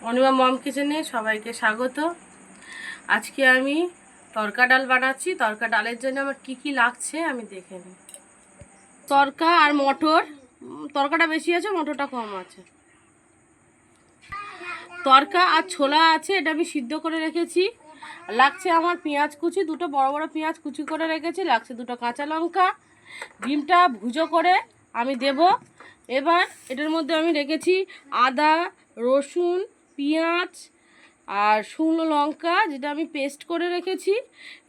অনিমা মম কিচেনে সবাইকে স্বাগত। আজকে আমি তরকা ডাল বানাচ্ছি। তরকা ডালের জন্য আমার কি কি লাগছে আমি দেখে নিই। তরকা আর মটর, তরকাটা বেশি আছে, মটরটা কম আছে। তরকা আর ছোলা আছে, এটা আমি সিদ্ধ করে রেখেছি। লাগছে আমার পেঁয়াজ কুচি, দুটো বড় বড় পেঁয়াজ কুচি করে রেখেছি। লাগছে দুটো কাঁচা লঙ্কা। ডিমটা ভুজো করে আমি দেব। এবার এটার মধ্যে আমি রেখেছি আদা, রসুন, পেঁয়াজ আর শুকনো লঙ্কা, যেটা আমি পেস্ট করে রেখেছি।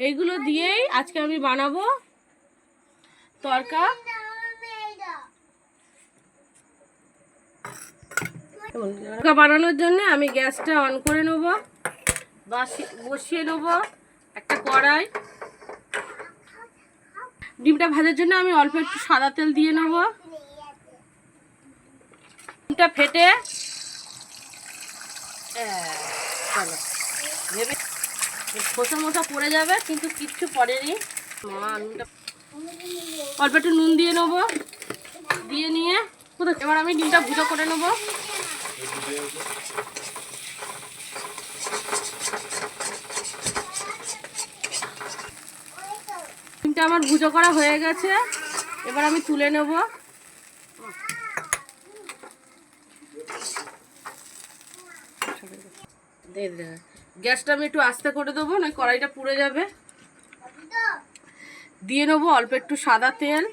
এইগুলো দিয়েই আজকে আমি বানাবো তরকা। তরকা বানানোর জন্য আমি গ্যাসটা অন করে নেব, বসিয়ে নেব একটা কড়াই। ডিমটা ভাজার জন্য আমি অল্প একটু সাদা তেল দিয়ে নেব। ডিমটা ফেটে ভেবে খোসা মোসা পড়ে যাবে, কিন্তু কিচ্ছু পড়েনি। অল্প একটু নুন দিয়ে নেবো, দিয়ে নিয়ে এবার আমি ডিমটা ভুজো করে নেবো। ডিমটা আমার ভুজো করা হয়ে গেছে, এবার আমি তুলে নেব। গ্যাসটা আমি একটু আস্তে করে দেবো, না কড়াইটা পুড়ে যাবে। দিয়ে নেবো অল্প একটু সাদা তেল,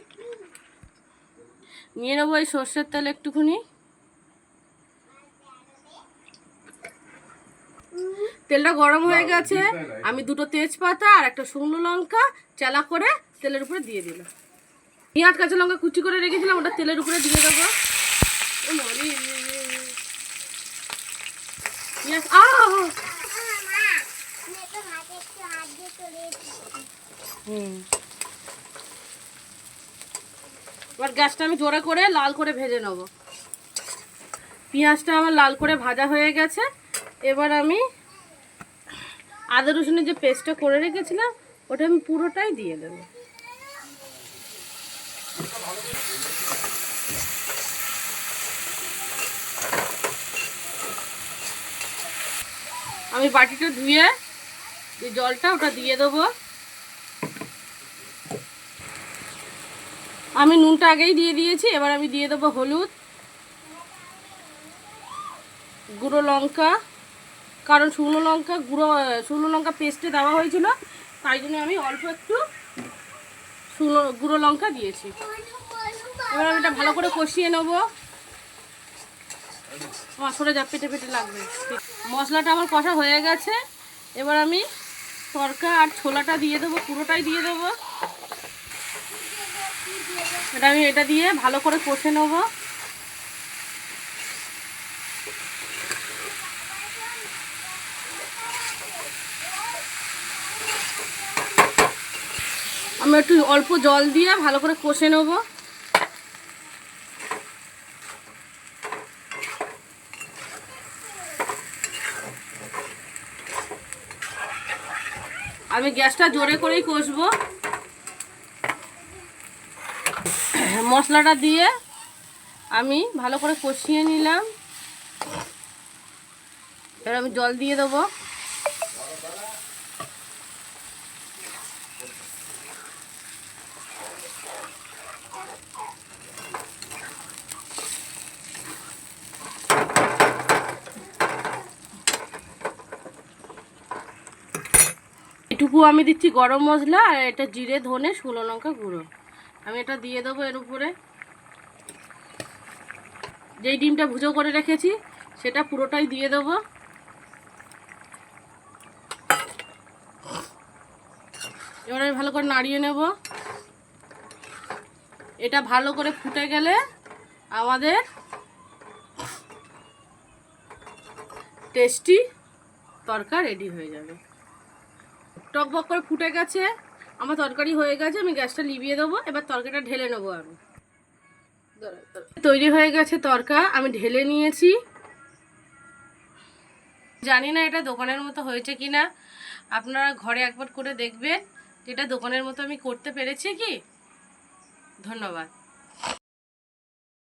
নিয়ে নেবো এই সর্ষের তেল একটুখানি। তেলটা গরম হয়ে গেছে, আমি দুটো তেজপাতা আর একটা শুকনো লঙ্কা চেলা করে তেলের উপরে দিয়ে দিলাম। পেঁয়াজ কাঁচা লঙ্কা কুচি করে রেখেছিলাম, ওটা তেলের উপরে দিয়ে দেবো। এবার গ্যাসটা আমি জোরে করে লাল করে ভেজে নেব। পেঁয়াজটা আমার লাল করে ভাজা হয়ে গেছে, এবার আমি আদা রসুনের যে পেস্টটা করে রেখেছিলাম ওটা আমি পুরোটাই দিয়ে দেব। আমি বাটিটা ধুয়ে এই জলটা ওটা দিয়ে দেবো। আমি নুনটা আগেই দিয়ে দিয়েছি, এবার আমি দিয়ে দেবো হলুদ, গুঁড়ো লঙ্কা, কারণ শুকনো লঙ্কা পেস্টে দেওয়া হয়েছিল, তাই জন্য আমি অল্প একটু গুঁড়ো লঙ্কা দিয়েছি। এবার আমি এটা ভালো করে কষিয়ে নেব। সরে যা, পেটে পেটে লাগবে। মশলাটা আমার কষা হয়ে গেছে, এবার আমি তরকা আর ছোলাটা দিয়ে দেবো, পুরোটাই দিয়ে দেবো। এটা দিয়ে ভালো করে কষে নেব। আমি একটু অল্প জল দিয়ে ভালো করে কষে নেব। আমি গ্যাসটা জোরে করেই কষবো। মশলাটা দিয়ে আমি ভালো করে কষিয়ে নিলাম। এবার আমি জল দিয়ে দেবো। এটুকু আমি দিচ্ছি গরম মশলা, আর এটা জিরে, ধনে, শুকনো লঙ্কা গুঁড়ো। আমি এটা দিয়ে দেবো এর উপরে। যেই ডিমটা ভুজো করে রেখেছি সেটা পুরোটাই দিয়ে দেবো। এবার আমি ভালো করে নাড়িয়ে নেব। এটা ভালো করে ফুটে গেলে আমাদের টেস্টি তরকা রেডি হয়ে যাবে। টকবক করে ফুটে গেছে, আমার তরকারি হয়ে গেছে। আমি গ্যাসটা লিভিয়ে দেবো। এবার তরকারিটা ঢেলে নেবো। আমি তৈরি হয়ে গেছে তরকা, আমি ঢেলে নিয়েছি। জানি না এটা দোকানের মতো হয়েছে কি না, আপনারা ঘরে একবার করে দেখবেন। এটা দোকানের মতো আমি করতে পেরেছি কি। ধন্যবাদ।